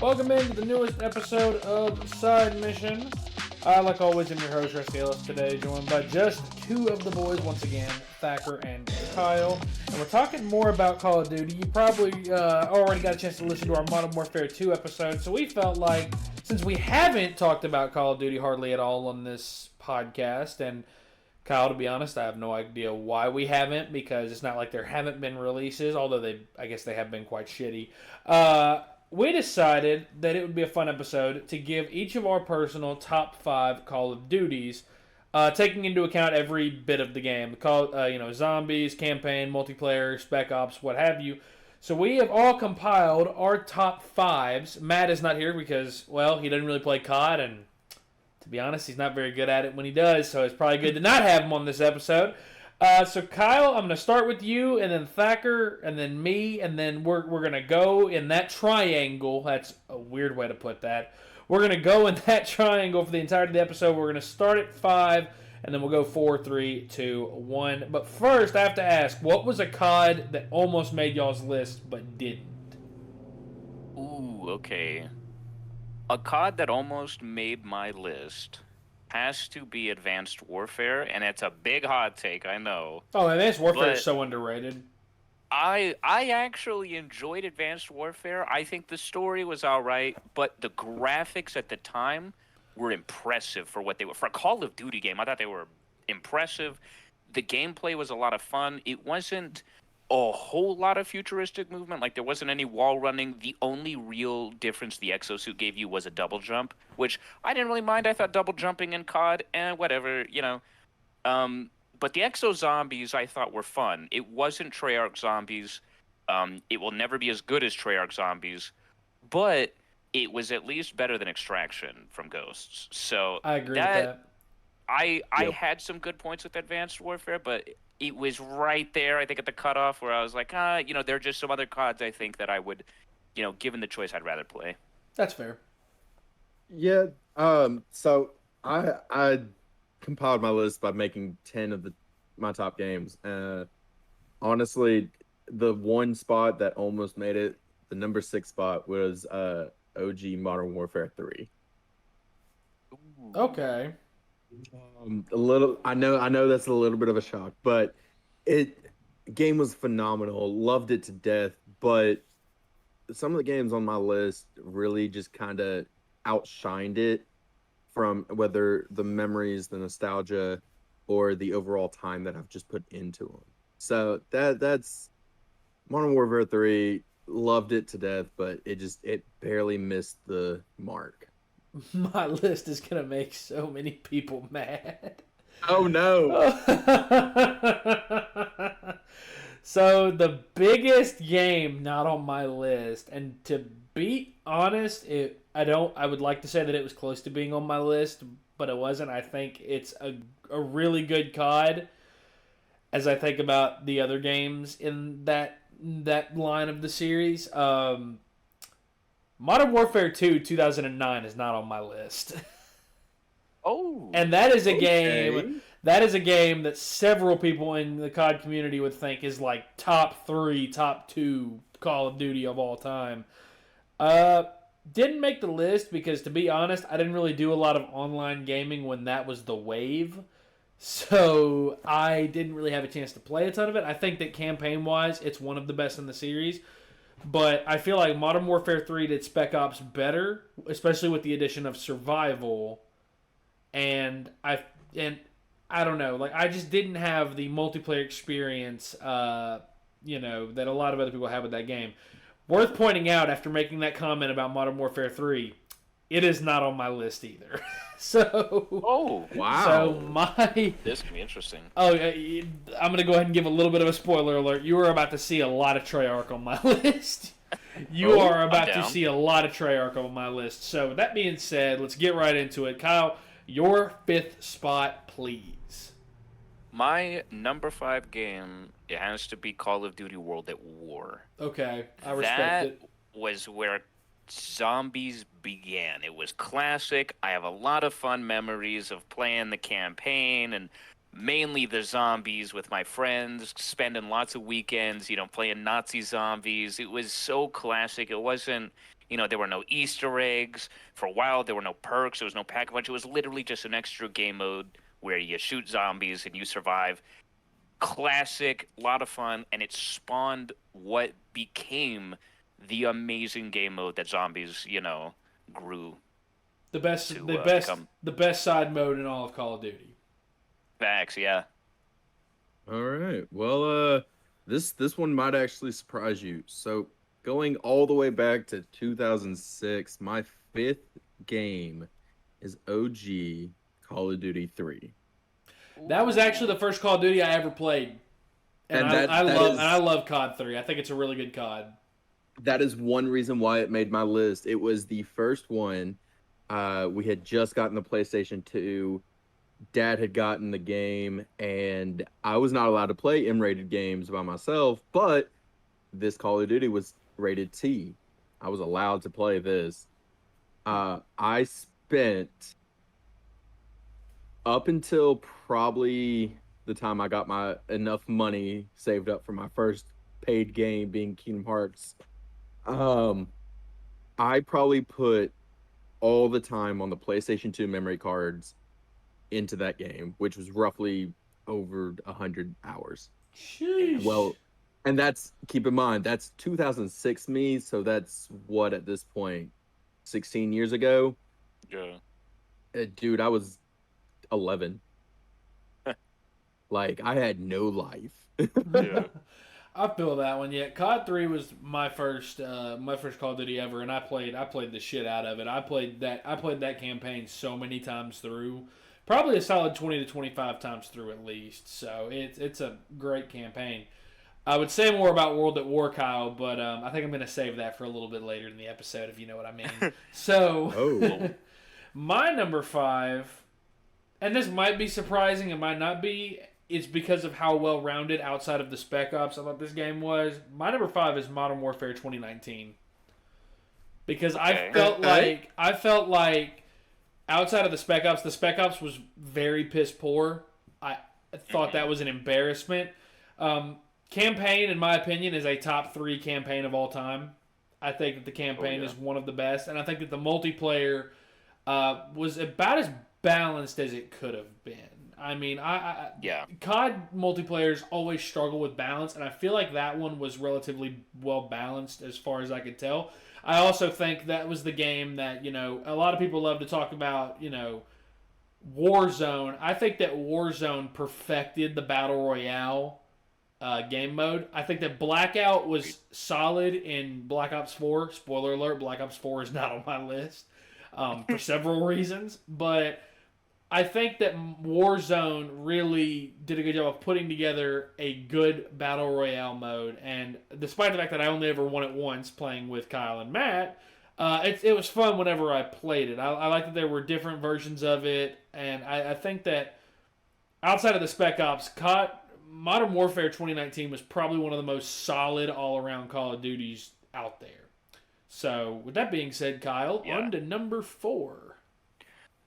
Welcome into the newest episode of Side Mission. Like always, I'm your host, Rusty Ellis, today, joined by just two of the boys once again, Thacker and Kyle. And we're talking more about Call of Duty. You probably already got a chance to listen to our Modern Warfare 2 episode, so we felt like, since we haven't talked about Call of Duty hardly at all on this podcast, and Kyle, to be honest, I have no idea why we haven't, because it's not like there haven't been releases, although I guess they have been quite shitty. We decided that it would be a fun episode to give each of our personal top 5 Call of Duties, taking into account every bit of the game. Zombies, campaign, multiplayer, spec ops, what have you. So we have all compiled our top 5s. Matt is not here because, well, he doesn't really play COD, and to be honest, he's not very good at it when he does, so it's probably good to not have him on this episode. So Kyle, I'm going to start with you, and then Thacker, and then me, and then we're going to go in that triangle. That's a weird way to put that. We're going to go in that triangle for the entirety of the episode. We're going to start at 5, and then we'll go 4, 3, 2, 1. But first, I have to ask, what was a COD that almost made y'all's list but didn't? Ooh, okay. A COD that almost made my list has to be Advanced Warfare, and it's a big hot take, I know. Oh, Advanced Warfare is so underrated. I actually enjoyed Advanced Warfare. I think the story was alright, but the graphics at the time were impressive for what they were. For a Call of Duty game, I thought they were impressive. The gameplay was a lot of fun. It wasn't a whole lot of futuristic movement. Like, there wasn't any wall running. The only real difference the exosuit gave you was a double jump, which I didn't really mind. I thought double jumping in COD, whatever, But the exo zombies I thought were fun. It wasn't Treyarch zombies. It will never be as good as Treyarch zombies, but it was at least better than Extraction from Ghosts. So I agree with that. I had some good points with Advanced Warfare, but it was right there, I think, at the cutoff where I was like, there are just some other CODs I think that I would, given the choice, I'd rather play. That's fair. Yeah. So I compiled my list by making 10 of my top games. Honestly, the one spot that almost made it, the number 6 spot, was OG Modern Warfare 3. Okay. I know that's a little bit of a shock, but game was phenomenal. Loved it to death, but some of the games on my list really just kind of outshined it, from whether the memories, the nostalgia, or the overall time that I've just put into them. So that's Modern Warfare 3. Loved it to death, but it barely missed the mark. My list is going to make so many people mad. Oh, no. So, the biggest game not on my list, and to be honest, I would like to say that it was close to being on my list, but it wasn't. I think it's a really good COD, as I think about the other games in that line of the series. Modern Warfare 2 2009 is not on my list. Oh. And that is a game that several people in the COD community would think is like top 3, top 2 Call of Duty of all time. Didn't make the list because, to be honest, I didn't really do a lot of online gaming when that was the wave. So I didn't really have a chance to play a ton of it. I think that campaign-wise, it's one of the best in the series. But I feel like Modern Warfare 3 did Spec Ops better, especially with the addition of survival. And I don't know, like, I just didn't have the multiplayer experience, that a lot of other people have with that game. Worth pointing out, after making that comment about Modern Warfare 3, it is not on my list either. So, oh wow! So this can be interesting. Oh, I'm gonna go ahead and give a little bit of a spoiler alert. You are about to see a lot of Treyarch on my list. You are about to see a lot of Treyarch on my list. So, with that being said, let's get right into it. Kyle, your 5th spot, please. My number 5 game, it has to be Call of Duty World at War. Okay, I respect it. That was where zombies began. It was classic. I have a lot of fun memories of playing the campaign and mainly the zombies with my friends, spending lots of weekends, playing Nazi zombies. It was so classic. It wasn't, There were no Easter eggs. For a while, there were no perks. There was no pack-a-punch. It was literally just an extra game mode where you shoot zombies and you survive. Classic, lot of fun, and it spawned what became the amazing game mode that zombies, grew The best, to the become. best side mode in all of Call of Duty. Facts, yeah. All right. Well, this one might actually surprise you. So, going all the way back to 2006, my fifth game is OG Call of Duty 3. That was actually the first Call of Duty I ever played, and And I that love is- COD 3. I think it's a really good COD. That is one reason why it made my list. It was the first one. We had just gotten the PlayStation 2. Dad had gotten the game, and I was not allowed to play M-rated games by myself, but this Call of Duty was rated T. I was allowed to play this. I spent up until probably the time I got my enough money saved up for my first paid game being Kingdom Hearts. I probably put all the time on the PlayStation 2 memory cards into that game, which was roughly over 100 hours. Sheesh. Well, and that's, keep in mind, that's 2006 me, so that's what at this point, 16 years ago. Yeah. Dude, I was 11. Like, I had no life. Yeah. I feel that one. Yeah, COD 3 was my first Call of Duty ever, and I played the shit out of it. I played that campaign so many times through, probably a solid 20 to 25 times through at least. So it's a great campaign. I would say more about World at War, Kyle, but I think I'm going to save that for a little bit later in the episode, if you know what I mean. So, Oh. my number 5, and this might be surprising, it might not be. It's because of how well-rounded outside of the Spec Ops I thought this game was. My number 5 is Modern Warfare 2019. Because Okay. I felt like outside of the Spec Ops was very piss poor. I thought that was an embarrassment. Campaign, in my opinion, is a top 3 campaign of all time. I think that the campaign is one of the best, and I think that the multiplayer was about as balanced as it could have been. I mean, Yeah. COD multiplayers always struggle with balance, and I feel like that one was relatively well balanced as far as I could tell. I also think that was the game that, a lot of people love to talk about, Warzone. I think that Warzone perfected the Battle Royale game mode. I think that Blackout was solid in Black Ops 4. Spoiler alert, Black Ops 4 is not on my list for several reasons, but I think that Warzone really did a good job of putting together a good Battle Royale mode, and despite the fact that I only ever won it once playing with Kyle and Matt, it was fun whenever I played it. I like that there were different versions of it, and I think that outside of the Spec Ops, Modern Warfare 2019 was probably one of the most solid all-around Call of Duties out there. So, with that being said, Kyle, Yeah. on to number 4.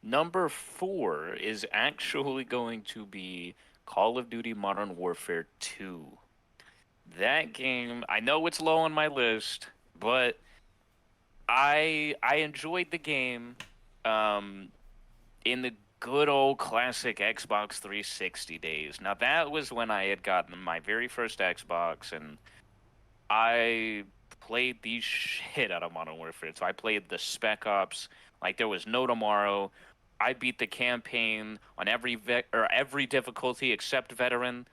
Number 4 is actually going to be Call of Duty Modern Warfare 2. That game, I know it's low on my list, but I enjoyed the game in the good old classic Xbox 360 days. Now, that was when I had gotten my very first Xbox, and I played the shit out of Modern Warfare. So I played the Spec Ops like there was no tomorrow. I beat the campaign on every difficulty except veteran.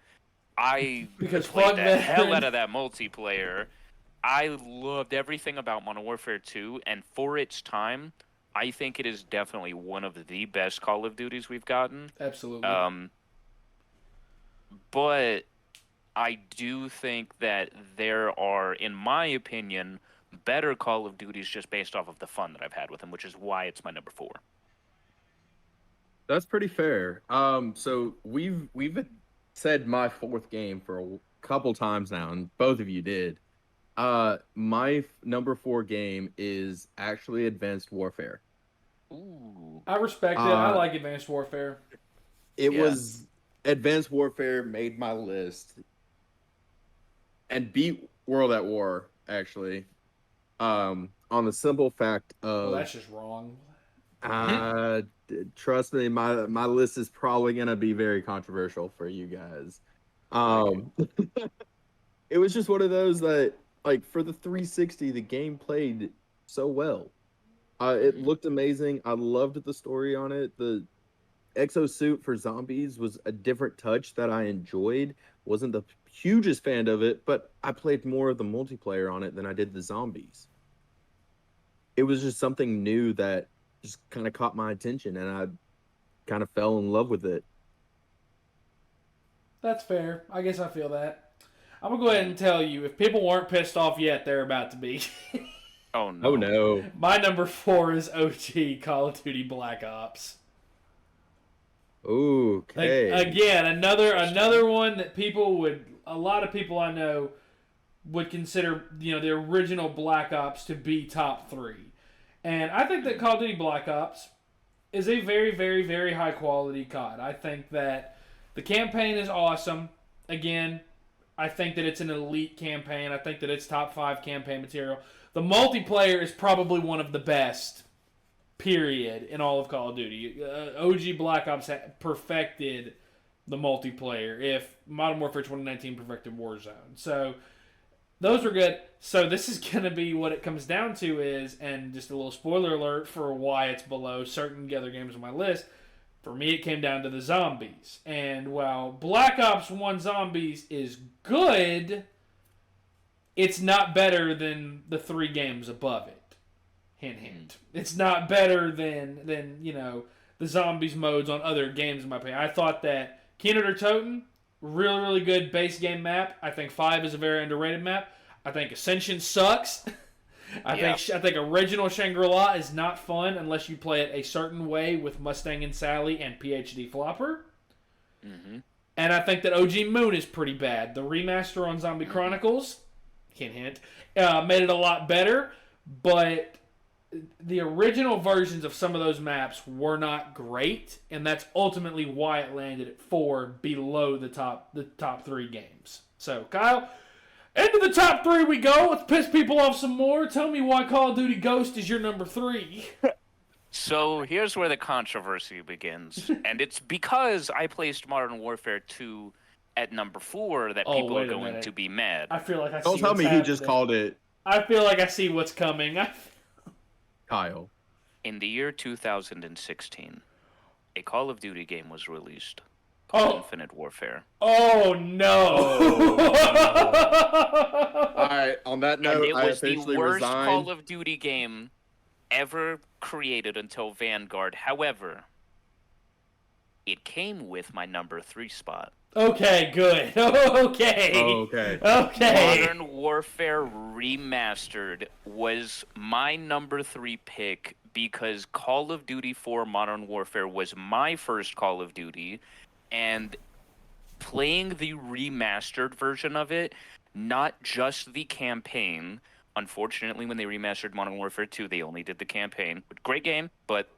I Because played fuck the hell veteran. out of that multiplayer. I loved everything about Modern Warfare 2, and for its time, I think it is definitely one of the best Call of Duties we've gotten. Absolutely. But I do think that there are, in my opinion, better Call of Duties just based off of the fun that I've had with them, which is why it's my number 4. That's pretty fair. So we've said my fourth game for a couple times now, and both of you did. My number 4 game is actually Advanced Warfare. Ooh. I respect it. I like Advanced Warfare. It Yeah. was Advanced Warfare made my list and beat World at War, actually. On the simple fact Well, of that's just wrong. trust me, my list is probably gonna be very controversial for you guys. Um, it was just one of those that, like, for the 360, the game played so well. It looked amazing. I loved the story on it. The exosuit for zombies was a different touch that I enjoyed. Wasn't the hugest fan of it, but I played more of the multiplayer on it than I did the zombies. It was just something new that just kind of caught my attention, and I kind of fell in love with it. That's fair. I guess I feel that. I'm gonna go ahead and tell you, if people weren't pissed off yet, they're about to be. Oh no. Oh no. My number 4 is OG Call of Duty Black Ops. Okay. Like, again, another one that a lot of people I know would consider, the original Black Ops to be top 3. And I think that Call of Duty Black Ops is a very, very, very high quality COD. I think that the campaign is awesome. Again, I think that it's an elite campaign. I think that it's top 5 campaign material. The multiplayer is probably one of the best, period, in all of Call of Duty. OG Black Ops perfected the multiplayer if Modern Warfare 2019 perfected Warzone. So those were good. So this is going to be what it comes down to is, and just a little spoiler alert for why it's below certain other games on my list, for me it came down to the zombies. And while Black Ops 1 Zombies is good, it's not better than the 3 games above it. Hint, hint. It's not better than the zombies modes on other games, in my opinion. I thought that Keener der Toten, really, really good base game map. I think 5 is a very underrated map. I think Ascension sucks. I think original Shangri-La is not fun unless you play it a certain way with Mustang and Sally and PhD Flopper. Mm-hmm. And I think that OG Moon is pretty bad. The remaster on Zombie Chronicles, hint, made it a lot better, but the original versions of some of those maps were not great, and that's ultimately why it landed at 4 below the top 3 games. So, Kyle, into the top 3 we go. Let's piss people off some more. Tell me why Call of Duty Ghost is your number 3. So here's where the controversy begins. And it's because I placed Modern Warfare 2 at number 4 that people are going to be mad. I feel like I see Don't tell me he just called it I feel like I see what's coming. Kyle. In the year 2016, a Call of Duty game was released Oh. called Infinite Warfare. Oh, no. All right, on that note, And it I was the officially worst resigned. Call of Duty game ever created until Vanguard. However, it came with my number 3 spot. Okay, good. Okay. Okay. Okay. Modern Warfare Remastered was my number 3 pick because Call of Duty 4 Modern Warfare was my first Call of Duty, and playing the remastered version of it, not just the campaign. Unfortunately, when they remastered Modern Warfare 2, they only did the campaign. Great game, but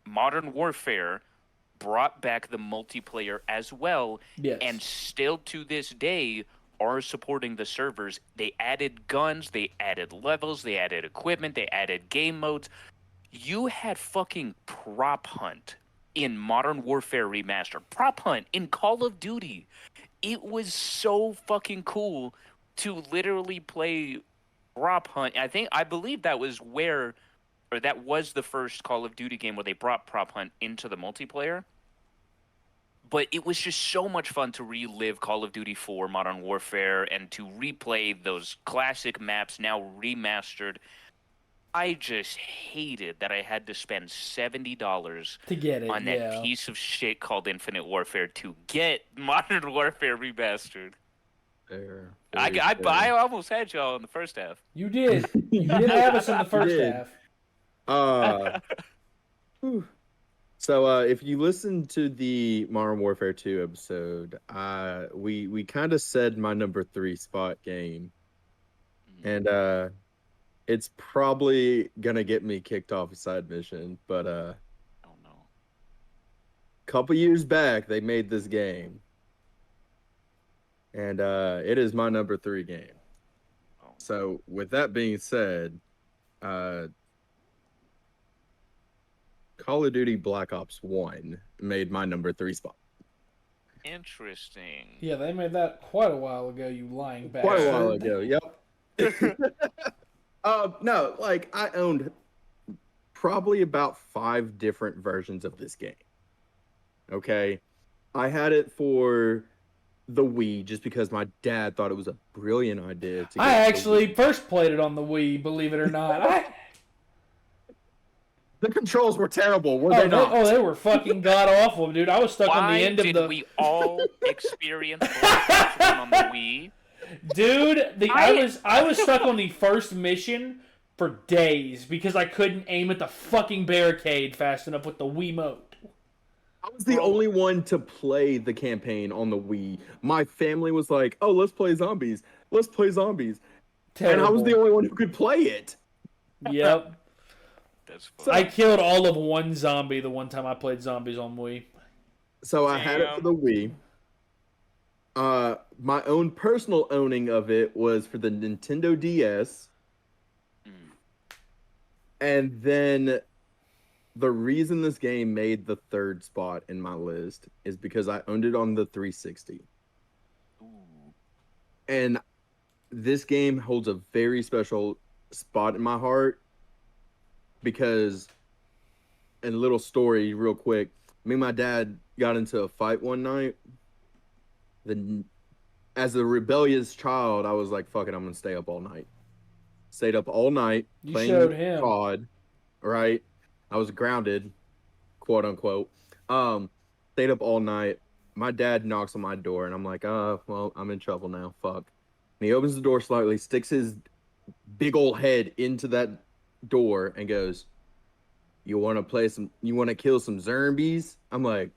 Modern Warfare brought back the multiplayer as well, Yes. and still to this day are supporting the servers. They added guns, they added levels, they added equipment, they added game modes. You had fucking Prop Hunt in Modern Warfare Remastered. Prop Hunt in Call of Duty. It was so fucking cool to literally play Prop Hunt. I believe that was that was the first Call of Duty game where they brought Prop Hunt into the multiplayer. But it was just so much fun to relive Call of Duty 4 Modern Warfare and to replay those classic maps now remastered. I just hated that I had to spend $70 to get it on that piece of shit called Infinite Warfare to get Modern Warfare Remastered. Fair. I almost had y'all in the first half. You did. You did have us in the first did. half. Whew. So if you listen to the Modern Warfare 2 episode, we kind of said my number 3 spot game, and it's probably gonna get me kicked off a side mission. But Oh no. a couple years back, they made this game, and it is my number 3 game. Oh. So with that being said, uh, Call of Duty Black Ops 1 made my number 3 spot. Interesting. Yeah, they made that quite a while ago, you lying bastard. Quite a while ago, yep. No, like I owned probably about 5 different versions of this game. Okay. I had it for the Wii just because my dad thought it was a brilliant idea to get I the actually Wii. first played it on the Wii, believe it or not. The controls were terrible, were they not? They were fucking god awful, dude. I was stuck on Why the end of did the. we all experience Black Ops 1 on the Wii? Dude, I was stuck on the first mission for days because I couldn't aim at the fucking barricade fast enough with the Wiimote. I was the only one to play the campaign on the Wii. My family was like, "Oh, let's play zombies. Let's play zombies." Terrible. And I was the only one who could play it. Yep. That's funny. I killed all of one zombie the one time I played zombies on Wii. So I had it for the Wii. My own personal owning of it was for the Nintendo DS. And then the reason this game made the 3rd spot in my list is because I owned it on the 360. Ooh. And this game holds a very special spot in my heart because, and a little story real quick, me and my dad got into a fight one night. As a rebellious child, I was like, fuck it, I'm going to stay up all night. Stayed up all night You playing showed him. COD, right? I was grounded, quote unquote. Stayed up all night. My dad knocks on my door, and I'm like, well, I'm in trouble now. Fuck. And he opens the door slightly, sticks his big old head into that door, and goes, You want to kill some zombies? I'm like,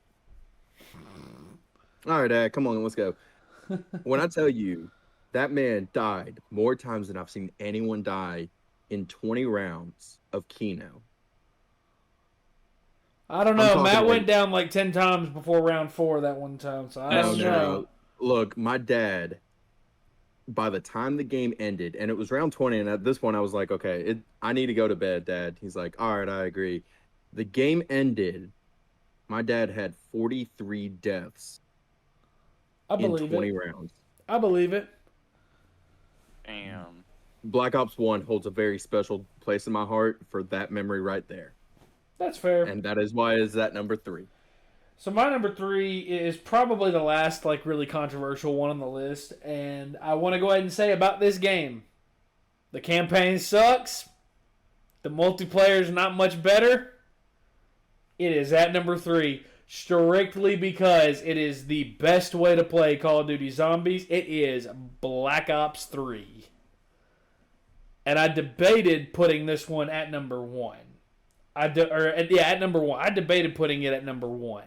all right, Dad, come on, let's go. When I tell you, that man died more times than I've seen anyone die in 20 rounds of Keno. I don't know. Matt went down like 10 times before round 4 that one time, so I don't know. Look, my dad, by the time the game ended, and it was round 20, and at this point I was like, okay, I need to go to bed, Dad. He's like, all right, I agree. The game ended. My dad had 43 deaths in 20 rounds. I believe it. Damn. Black Ops 1 holds a very special place in my heart for that memory right there. That's fair. And that is why it's at number 3. So my number 3 is probably the last like really controversial one on the list, and I want to go ahead and say about this game, the campaign sucks. The multiplayer is not much better. It is at number 3 strictly because it is the best way to play Call of Duty Zombies. It is Black Ops 3. And I debated putting this one at number 1. At number 1. I debated putting it at number 1.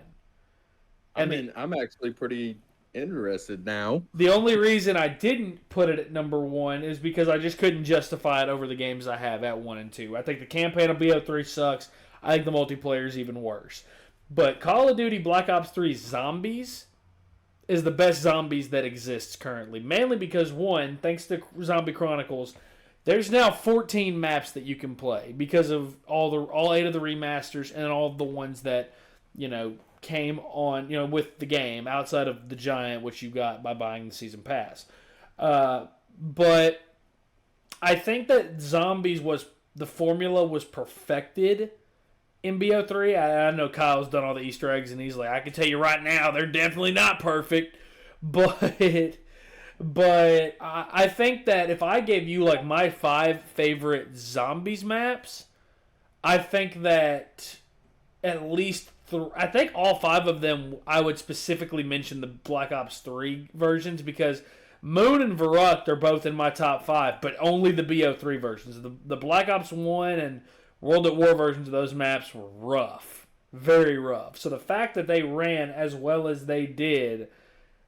I'm actually pretty interested now. The only reason I didn't put it at number 1 is because I just couldn't justify it over the games I have at 1 and 2. I think the campaign of BO3 sucks. I think the multiplayer is even worse. But Call of Duty Black Ops 3 Zombies is the best zombies that exists currently. Mainly because, one, thanks to Zombie Chronicles, there's now 14 maps that you can play because of all 8 of the remasters and all of the ones that, came on, with the game outside of the Giant, which you got by buying the season pass. But I think that Zombies the formula was perfected in BO3. I know Kyle's done all the Easter eggs, and he's like, I can tell you right now, they're definitely not perfect. But I think that if I gave you like my 5 favorite Zombies maps, I think that at least I think all 5 of them I would specifically mention the Black Ops 3 versions because Moon and Verrückt are both in my top 5, but only the BO3 versions. The Black Ops 1 and World at War versions of those maps were rough. Very rough. So the fact that they ran as well as they did,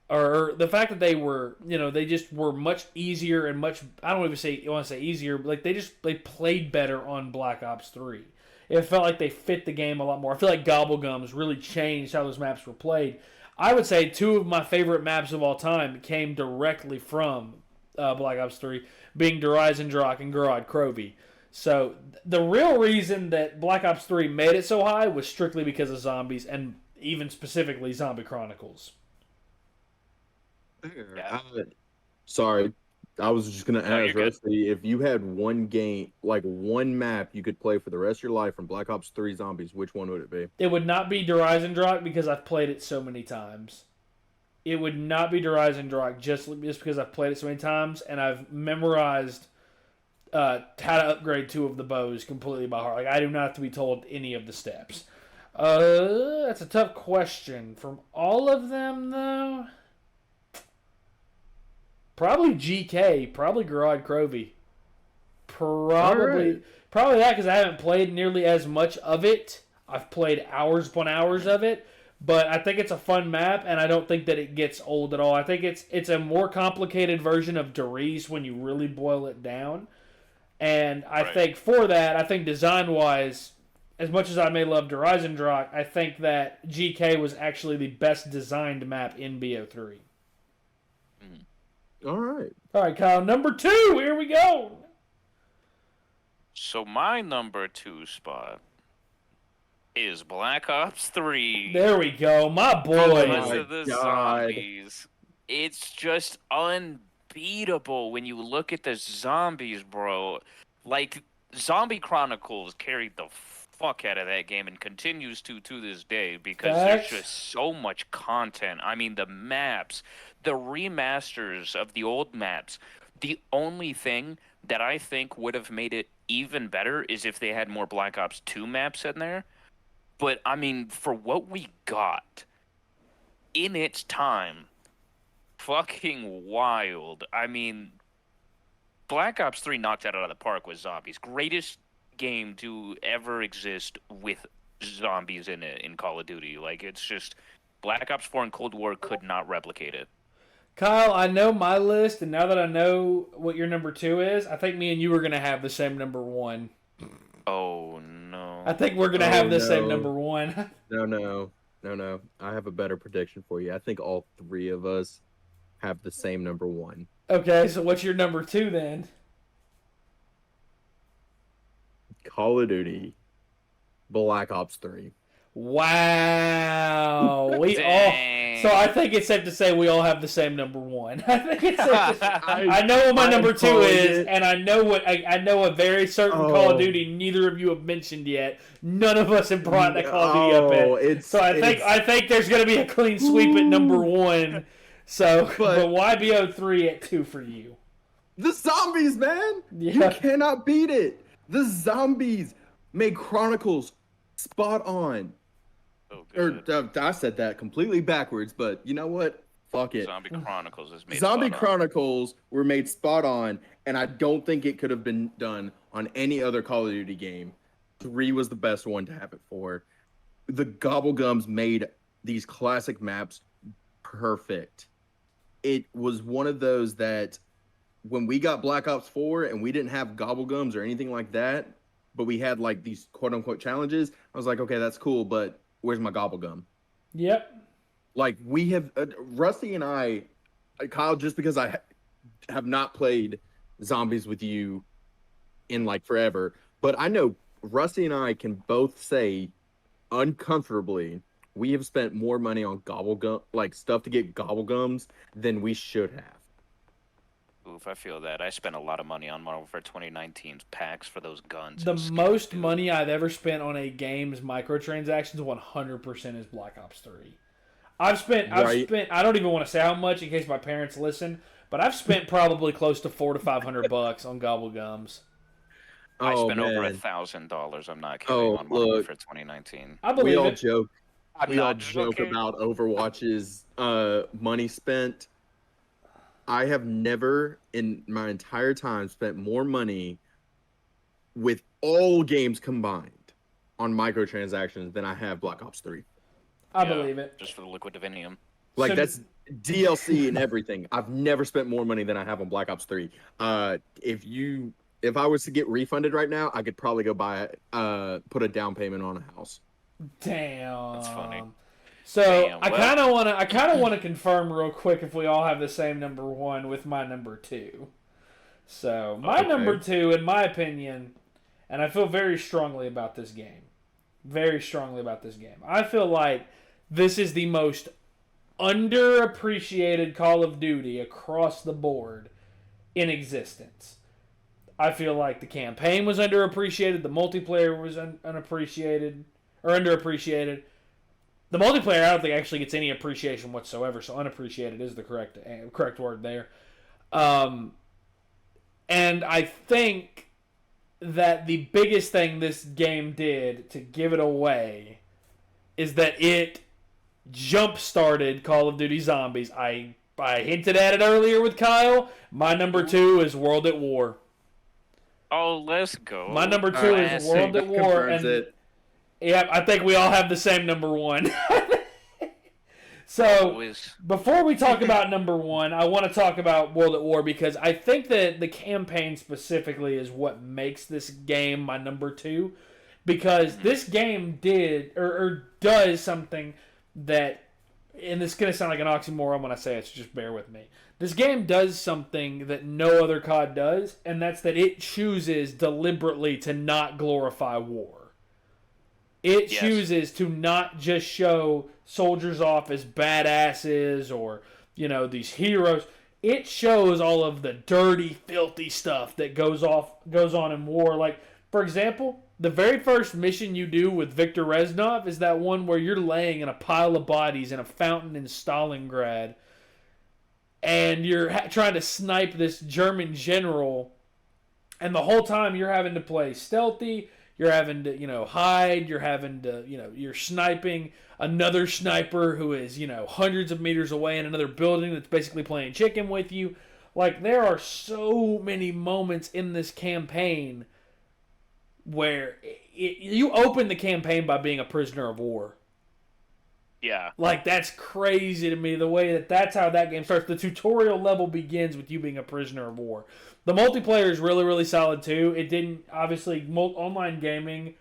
or the fact that they were, they just were much easier and much, I don't even want to say easier, but like they played better on Black Ops 3. It felt like they fit the game a lot more. I feel like Gobblegums really changed how those maps were played. I would say 2 of my favorite maps of all time came directly from Black Ops 3, being Der Eisendrache and Gerard Crovey. So the real reason that Black Ops 3 made it so high was strictly because of zombies, and even specifically Zombie Chronicles. Yeah. Sorry, I was just gonna No, you're ask good. Rusty, if you had one game, like one map you could play for the rest of your life from Black Ops 3 Zombies, which one would it be? It would not be Drak because I've played it so many times. It would not be Drak just because I've played it so many times and I've memorized how to upgrade 2 of the bows completely by heart. Like, I do not have to be told any of the steps. That's a tough question. From all of them, though, probably GK, probably Garage Crovey. Probably that because I haven't played nearly as much of it. I've played hours upon hours of it, but I think it's a fun map, and I don't think that it gets old at all. I think it's a more complicated version of Derice when you really boil it down. And I think for that, I think design-wise, as much as I may love Drak, I think that GK was actually the best designed map in BO3. All right. All right, Kyle, number 2. Here we go. So my number 2 spot is Black Ops 3. There we go, my boy. Because my of the God. zombies. It's just unbeatable when you look at the zombies, bro. Like, Zombie Chronicles carried the fuck out of that game and continues to this day because Facts. there's just so much content. I mean, the maps, the remasters of the old maps. The only thing that I think would have made it even better is if they had more Black Ops 2 maps in there. But, I mean, for what we got in its time, fucking wild. I mean, Black Ops 3 knocked it out of the park with zombies. Greatest game to ever exist with zombies in it in Call of Duty. Like, it's just Black Ops 4 and Cold War could not replicate it. Kyle, I know my list, and now that I know what your number 2 is, I think me and you are going to have the same number 1. Oh, no. I think we're going to Oh, have the same no. number 1. No. I have a better prediction for you. I think all 3 of us have the same number 1. Okay, so what's your number 2 then? Call of Duty Black Ops 3. Wow. Dang. So I think it's safe to say we all have the same number 1. I think it's safe to say. I know what my I'm number 2 calling is, it. and I know a very certain Call Oh. of Duty neither of you have mentioned yet. None of us have brought that Call of Duty up yet. So I think there's going to be a clean sweep at number 1. So, but why BO3 at 2 for you? The zombies, man! Yeah. You cannot beat it! The zombies made Chronicles spot on. So Or good. I said that completely backwards, but you know what? Fuck it. Zombie Chronicles is made Zombie spot on. Chronicles were made spot on, and I don't think it could have been done on any other Call of Duty game. 3 was the best one to have it for. The Gobblegums made these classic maps perfect. It was one of those that when we got Black Ops 4 and we didn't have Gobblegums or anything like that, but we had like these quote unquote challenges, I was like, okay, that's cool, but where's my Gobblegum? Yep. Like we have Rusty and I, Kyle, just because I have not played zombies with you in like forever, but I know Rusty and I can both say uncomfortably we have spent more money on Gobblegum, like stuff to get Gobblegums, than we should have. Oof, I feel that. I spent a lot of money on Modern Warfare 2019's packs for those guns. The and skins, most dude. money I've ever spent on a game's microtransactions 100% is Black Ops 3. I've spent I don't even want to say how much in case my parents listen, but I've spent probably close to $400 to $500 on Gobblegums. I Oh, spent over man. $1,000. I'm not kidding Oh, on Modern look. Warfare 2019. I We believe all it. joke. I'm We all not joke joking. about Overwatch's money spent. I have never in my entire time spent more money with all games combined on microtransactions than I have Black Ops 3. I Yeah, believe it. Just for the Liquid Divinium. Like So- that's DLC and everything. I've never spent more money than I have on Black Ops 3. If I was to get refunded right now, I could probably go buy put a down payment on a house. Damn. That's funny. So Damn, I well- kind of want to confirm real quick if we all have the same number 1 with my number 2. So my Okay. number 2, in my opinion, and I feel very strongly about this game. Very strongly about this game. I feel like this is the most underappreciated Call of Duty across the board in existence. I feel like the campaign was underappreciated. The multiplayer was unappreciated or underappreciated. The multiplayer, I don't think actually gets any appreciation whatsoever. So unappreciated is the correct word there. And I think that the biggest thing this game did to give it away is that it jump-started Call of Duty Zombies. I hinted at it earlier with Kyle. My number 2 is World at War. Oh, let's go. My number 2 is World at War. And yeah, I think we all have the same number 1. So, before we talk about number 1, I want to talk about World at War because I think that the campaign specifically is what makes this game my number 2. Because this game did, or does something that, and this is going to sound like an oxymoron when I say it, so just bear with me. This game does something that no other COD does, and that's that it chooses deliberately to not glorify war. It chooses to not just show soldiers off as badasses or, these heroes. It shows all of the dirty, filthy stuff that goes on in war. Like, for example, the very first mission you do with Viktor Reznov is that one where you're laying in a pile of bodies in a fountain in Stalingrad, and you're trying to snipe this German general, and the whole time you're having to play stealthy. You're having to, hide. You're having to, you're sniping another sniper who is, hundreds of meters away in another building that's basically playing chicken with you. Like, there are so many moments in this campaign where you open the campaign by being a prisoner of war. Yeah. Like, that's crazy to me, the way that's how that game starts. The tutorial level begins with you being a prisoner of war. The multiplayer is really, really solid, too. It didn't, obviously, online gaming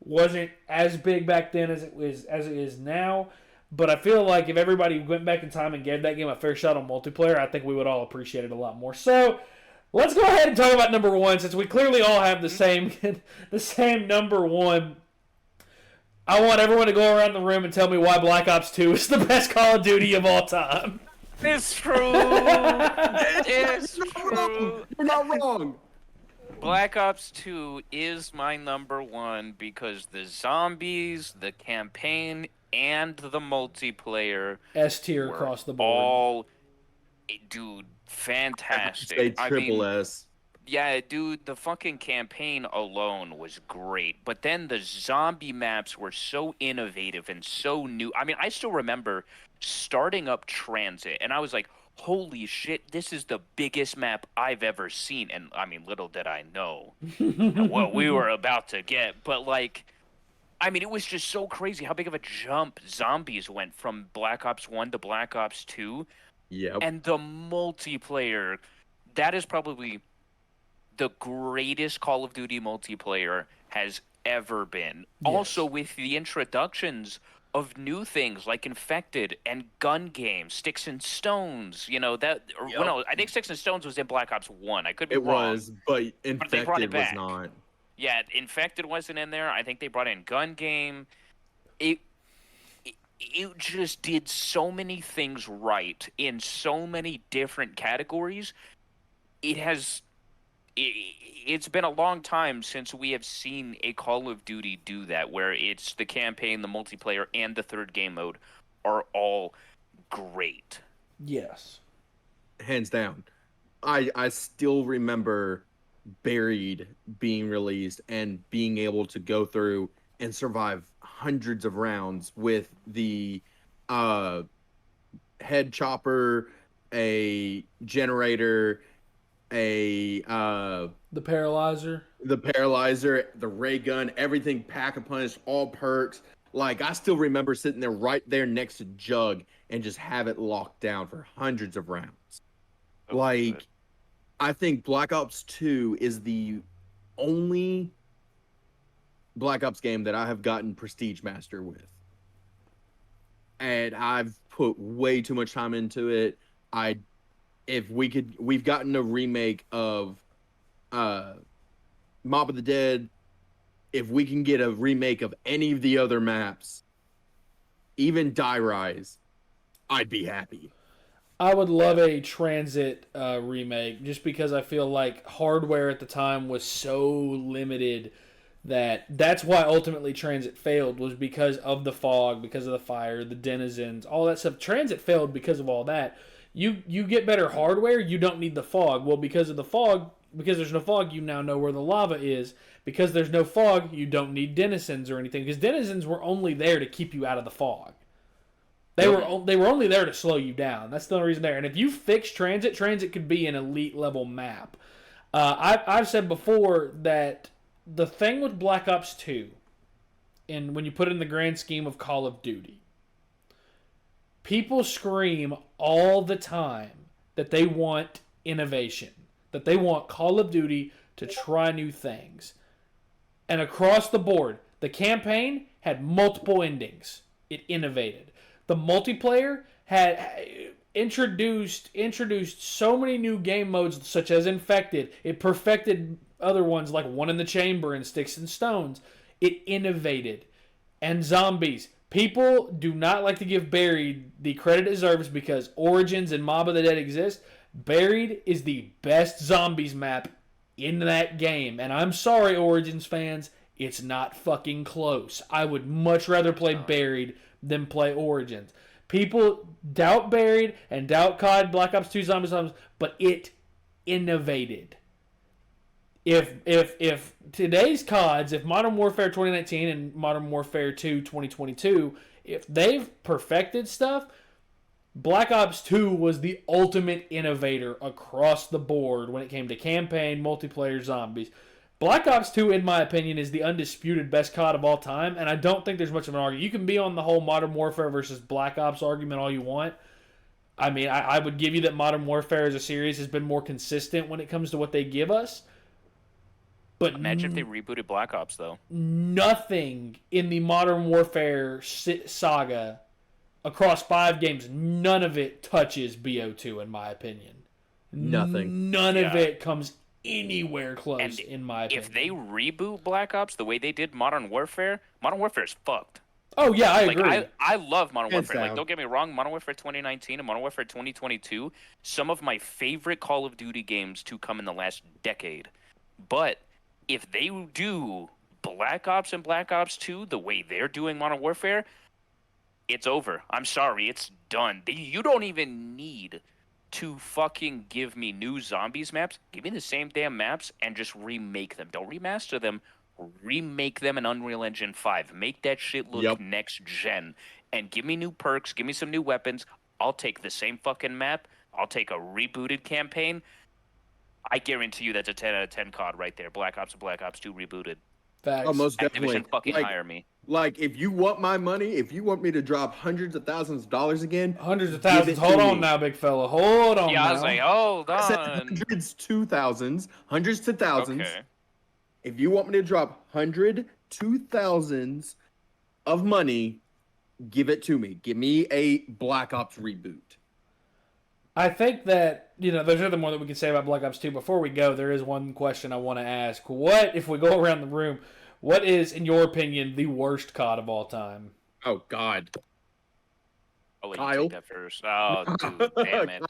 wasn't as big back then as it is now. But I feel like if everybody went back in time and gave that game a fair shot on multiplayer, I think we would all appreciate it a lot more. So, let's go ahead and talk about number 1, since we clearly all have the same number 1. I want everyone to go around the room and tell me why Black Ops 2 is the best Call of Duty of all time. It's true. It's true. You're not wrong. Black Ops 2 is my number 1 because the zombies, the campaign, and the multiplayer S tier across the board. Dude, fantastic. Say triple S. Yeah, dude, the fucking campaign alone was great. But then the zombie maps were so innovative and so new. I mean, I still remember starting up Transit, and I was like, holy shit, this is the biggest map I've ever seen. And, I mean, little did I know what we were about to get. But, like, I mean, it was just so crazy how big of a jump zombies went from Black Ops 1 to Black Ops 2. Yep. And the multiplayer, that is probably the greatest Call of Duty multiplayer has ever been. Yes. Also, with the introductions of new things like Infected and Gun Game, Sticks and Stones, no, I think Sticks and Stones was in Black Ops 1. I could be wrong. It was, but Infected was not. Yeah, Infected wasn't in there. I think they brought in Gun Game. It just did so many things right in so many different categories. It's been a long time since we have seen a Call of Duty do that, where it's the campaign, the multiplayer, and the third game mode are all great. Yes. Hands down. I still remember Buried being released and being able to go through and survive hundreds of rounds with the head chopper, a generator, the paralyzer, the ray gun, everything, pack-a-punch, all perks. Like, I still remember sitting there right there next to Jug and just have it locked down for hundreds of rounds. Like, I think Black Ops 2 is the only Black Ops game that I have gotten Prestige Master with. And I've put way too much time into it. We've gotten a remake of Mob of the Dead, if we can get a remake of any of the other maps, even Die Rise, I'd be happy. I would love a Transit remake just because I feel like hardware at the time was so limited that's why ultimately Transit failed, was because of the fog, because of the fire, the denizens, all that stuff. Transit failed because of all that. You get better hardware, you don't need the fog. Well, because of the fog, because there's no fog, you now know where the lava is. Because there's no fog, you don't need denizens or anything, because denizens were only there to keep you out of the fog. They were only there to slow you down. That's the only reason there. And if you fix Transit could be an elite level map. I've said before that the thing with Black Ops 2, and when you put it in the grand scheme of Call of Duty, people scream all the time that they want innovation, that they want Call of Duty to try new things. And across the board, the campaign had multiple endings. It innovated. The multiplayer had introduced so many new game modes, such as Infected. It perfected other ones like One in the Chamber and Sticks and Stones. It innovated. And Zombies. People do not like to give Buried the credit it deserves because Origins and Mob of the Dead exist. Buried is the best Zombies map in that game. And I'm sorry, Origins fans, it's not fucking close. I would much rather play Buried than play Origins. People doubt Buried and doubt COD Black Ops 2 Zombies, but it innovated. If today's CODs, if Modern Warfare 2019 and Modern Warfare 2 2022, if they've perfected stuff, Black Ops 2 was the ultimate innovator across the board when it came to campaign, multiplayer, zombies. Black Ops 2, in my opinion, is the undisputed best COD of all time, and I don't think there's much of an argument. You can be on the whole Modern Warfare versus Black Ops argument all you want. I mean, I would give you that Modern Warfare as a series has been more consistent when it comes to what they give us. But imagine if they rebooted Black Ops, though. Nothing in the Modern Warfare saga across 5 games, none of it touches BO2, in my opinion. Nothing. None of it comes anywhere close, and in my opinion. If they reboot Black Ops the way they did Modern Warfare is fucked. Oh, yeah, I agree. I love Modern Hands Warfare. down. Like, don't get me wrong, Modern Warfare 2019 and Modern Warfare 2022, some of my favorite Call of Duty games to come in the last decade. But if they do Black Ops and Black Ops 2 the way they're doing Modern Warfare, it's over. I'm sorry, it's done. You don't even need to fucking give me new Zombies maps. Give me the same damn maps and just remake them. Don't remaster them. Remake them in Unreal Engine 5. Make that shit look next gen. And give me new perks. Give me some new weapons. I'll take the same fucking map. I'll take a rebooted campaign. I guarantee you that's a 10 out of 10 COD right there. Black Ops and Black Ops 2 rebooted. Facts. Oh, most definitely. Activision fucking hire me. Like, if you want my money, if you want me to drop hundreds of thousands of dollars again, hundreds of thousands. Hold on now, big fella. Hold on. Yeah, now. I was like, hold I said on. hundreds to thousands, hundreds to thousands. Okay. If you want me to drop 100 to thousands of money, give it to me. Give me a Black Ops reboot. I think that, there's nothing more that we can say about Black Ops 2. Before we go, there is one question I want to ask. What, if we go around the room, what is, in your opinion, the worst COD of all time? Oh, God. I'll let Kyle? you take that first. Oh, dude, damn it.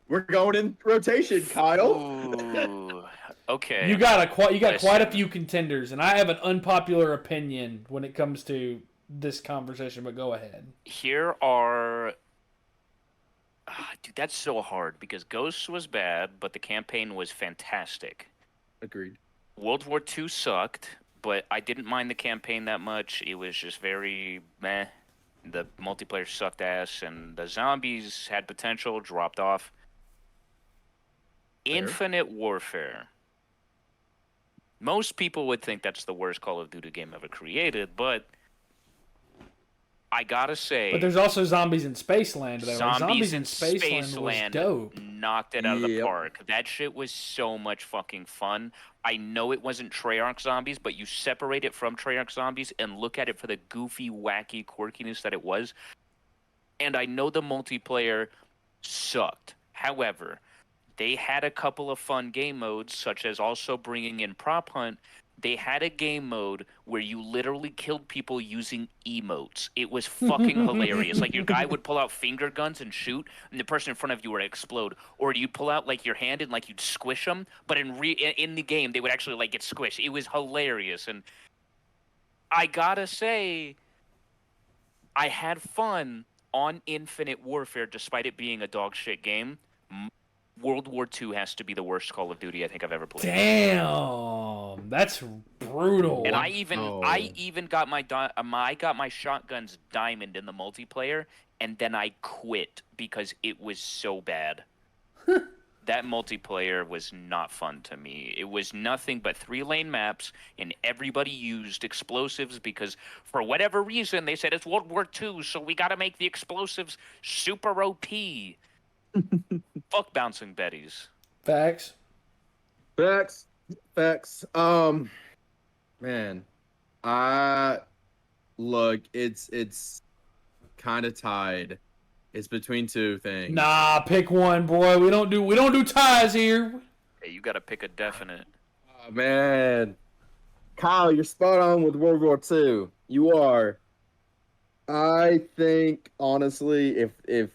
We're going in rotation, Kyle. Ooh, okay. You got quite a few contenders, and I have an unpopular opinion when it comes to this conversation, but go ahead. Here are... dude, that's so hard because Ghosts was bad, but the campaign was fantastic. Agreed. World War II sucked, but I didn't mind the campaign that much. It was just very meh. The multiplayer sucked ass, and the zombies had potential, dropped off. Fair. Infinite Warfare. Most people would think that's the worst Call of Duty game ever created, but I gotta say... But there's also Zombies in Spaceland, though. Zombies in Spaceland was dope. Knocked it out of the park. That shit was so much fucking fun. I know it wasn't Treyarch Zombies, but you separate it from Treyarch Zombies and look at it for the goofy, wacky quirkiness that it was. And I know the multiplayer sucked. However, they had a couple of fun game modes, such as also bringing in Prop Hunt, they had a game mode where you literally killed people using emotes. It was fucking hilarious. Like your guy would pull out finger guns and shoot, and the person in front of you would explode. Or you'd pull out like your hand and like you'd squish them, but in the game they would actually like get squished. It was hilarious, and I gotta say, I had fun on Infinite Warfare despite it being a dog shit game. World War II has to be the worst Call of Duty I think I've ever played. Damn, that's brutal. And I even got I got my shotguns diamond in the multiplayer, and then I quit because it was so bad. That multiplayer was not fun to me. It was nothing but 3-lane maps, and everybody used explosives because for whatever reason they said it's World War II, so we got to make the explosives super OP. Fuck bouncing betties. Facts. Man, look, it's kind of tied. It's between two things. Nah, pick one, boy. We don't do ties here. Hey, you got to pick a definite. Oh, man, Kyle, you're spot on with World War II. You are. I think honestly, if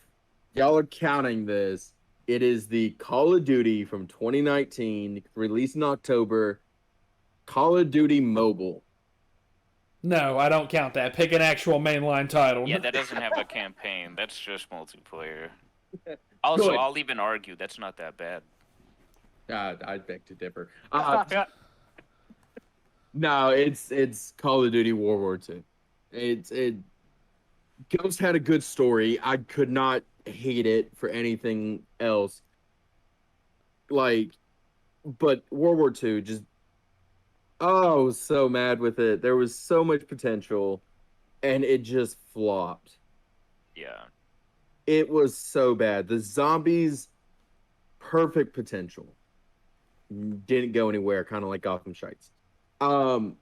y'all are counting this, it is the Call of Duty from 2019, released in October, Call of Duty Mobile. No, I don't count that. Pick an actual mainline title. Yeah, that doesn't have a campaign. That's just multiplayer. Also, Good. I'll even argue that's not that bad. I beg to differ. No, it's Call of Duty World War II. Ghost had a good story. I could not hate it for anything else. But World War II just, I was so mad with it. There was so much potential, and it just flopped. Yeah. It was so bad. The zombies, perfect potential. Didn't go anywhere, kind of like Gotham Shites. The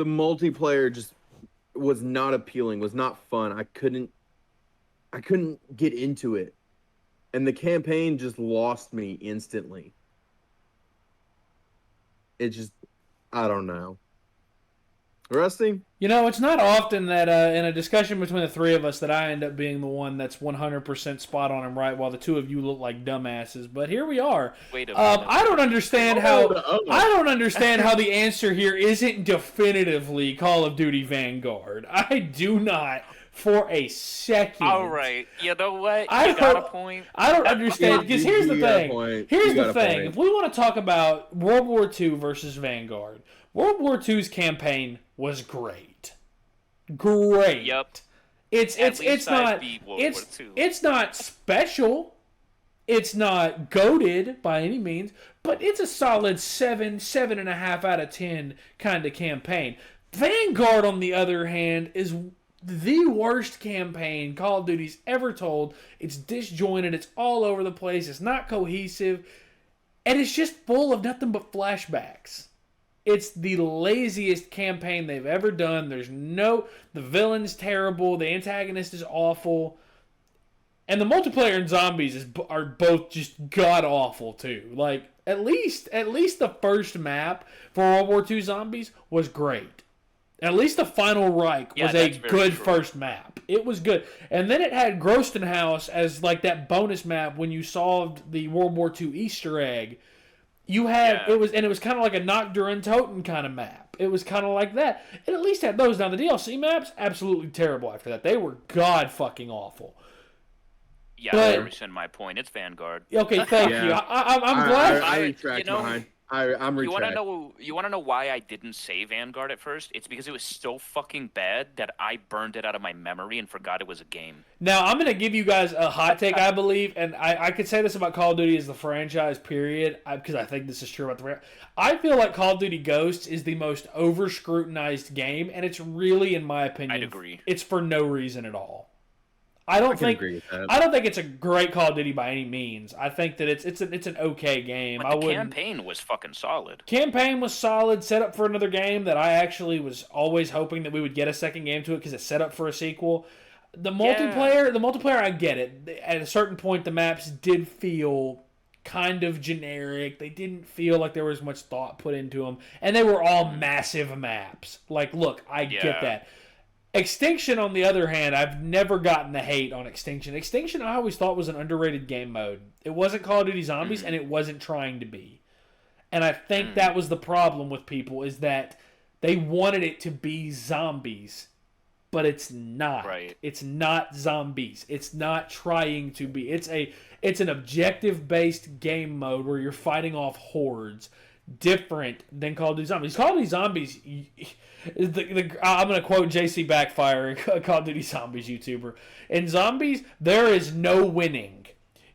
multiplayer just was not appealing, was not fun. I couldn't get into it. And the campaign just lost me instantly. It just, I don't know. Rusty? You know, it's not often that in a discussion between the three of us that I end up being the one that's 100% spot on and right, while the two of you look like dumbasses. But here we are. Wait a minute. I don't understand how the answer here isn't definitively Call of Duty Vanguard. I do not for a second. All right. You know what? I You got a don't- point. I don't understand, because here's the You got a thing. point. Here's You got the a thing. point. If we want to talk about World War II versus Vanguard, World War II's campaign was great. Great. Yep. It's At least I not beat World it's War II. it's not special. It's not goated by any means, but it's a solid 7.5 out of 10 kind of campaign. Vanguard, on the other hand, is the worst campaign Call of Duty's ever told. It's disjointed. It's all over the place. It's not cohesive. And it's just full of nothing but flashbacks. It's the laziest campaign they've ever done. The villain's terrible. The antagonist is awful. And the multiplayer and zombies are both just god-awful, too. Like, at least the first map for World War II Zombies was great. At least the Final Reich was a that's very good true. first map. It was good. And then it had Groston House as, like, that bonus map when you solved the World War II Easter egg. You had Yeah. it was kind of like a Nacht der Untoten kind of map. It was kind of like that. It at least had those. Now the DLC maps, absolutely terrible after that. They were god fucking awful. Yeah, But- I understand my point. It's Vanguard. Okay, thank Yeah. you. I'm glad. I I- retract you know, mine. I'm You want to retract. know why I didn't say Vanguard at first? It's because it was so fucking bad that I burned it out of my memory and forgot it was a game. Now I'm gonna give you guys a hot take, I believe, and I could say this about Call of Duty as the franchise, period, because I think this is true about the franchise. I feel like Call of Duty Ghosts is the most over scrutinized game, and it's really, in my opinion, I'd agree. it's for no reason at all. I I don't can think agree with that. I don't think it's a great Call of Duty by any means. I think that it's an okay game. But the campaign was fucking solid. Campaign was solid, set up for another game that I actually was always hoping that we would get a second game to it because it's set up for a sequel. The multiplayer, I get it. At a certain point, the maps did feel kind of generic. They didn't feel like there was much thought put into them. And they were all massive maps. Like, look, I get that. Extinction, on the other hand, I've never gotten the hate on Extinction. Extinction, I always thought was an underrated game mode. It wasn't Call of Duty Zombies, and it wasn't trying to be. And I think that was the problem with people, is that they wanted it to be zombies, but it's not. Right. It's not zombies. It's not trying to be. It's an objective-based game mode where you're fighting off hordes, different than Call of Duty Zombies. Call of Duty Zombies, I'm going to quote JC Backfire, a Call of Duty Zombies YouTuber. In Zombies, there is no winning.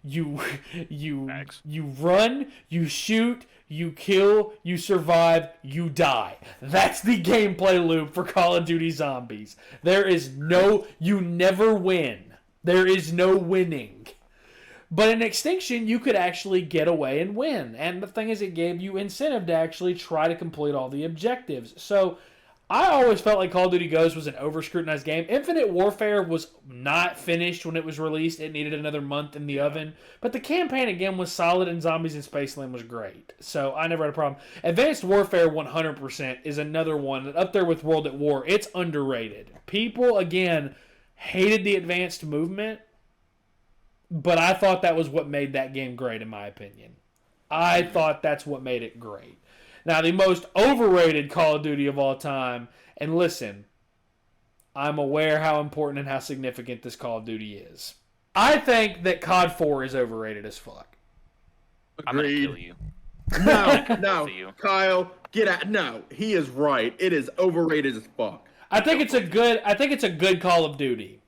You run, you shoot, you kill, you survive, you die. That's the gameplay loop for Call of Duty Zombies. You never win. There is no winning. But in Extinction, you could actually get away and win. And the thing is, it gave you incentive to actually try to complete all the objectives. So I always felt like Call of Duty Ghosts was an over-scrutinized game. Infinite Warfare was not finished when it was released. It needed another month in the oven. But the campaign, again, was solid, and Zombies in Spaceland was great. So I never had a problem. Advanced Warfare 100% is another one. Up there with World at War. It's underrated. People, again, hated the advanced movement. But I thought that was what made that game great, in my opinion. I thought that's what made it great. Now, the most overrated Call of Duty of all time, and listen, I'm aware how important and how significant this Call of Duty is. I think that COD 4 is overrated as fuck. I'm going to kill you. No, Kyle, get out. No, he is right. It is overrated as fuck. I think it's a good Call of Duty.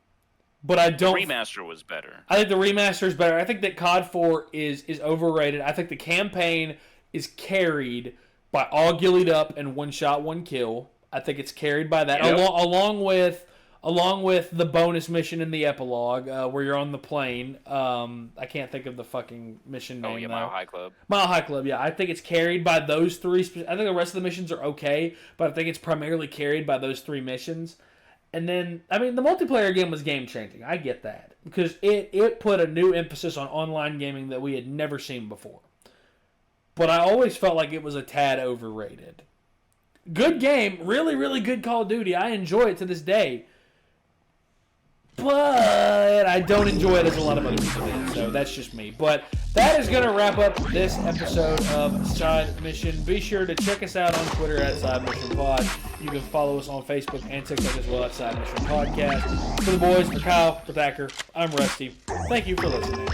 But I don't. The remaster was better. I think the remaster is better. I think that COD 4 is overrated. I think the campaign is carried by all gillied up and one shot, one kill. I think it's carried by that, along with the bonus mission in the epilogue where you're on the plane. I can't think of the fucking mission name. Oh yeah, Mile High Club. Mile High Club. Yeah, I think it's carried by those three. I think the rest of the missions are okay, but I think it's primarily carried by those three missions. And then, I mean, the multiplayer game was game-changing. I get that. Because it put a new emphasis on online gaming that we had never seen before. But I always felt like it was a tad overrated. Good game. Really, really good Call of Duty. I enjoy it to this day. But I don't enjoy it as a lot of other people did. So that's just me. But that is going to wrap up this episode of Side Mission. Be sure to check us out on Twitter at Side Mission Pod. You can follow us on Facebook and TikTok as well at Side Mission Podcast. For the boys, for Kyle, for Thacker, I'm Rusty. Thank you for listening.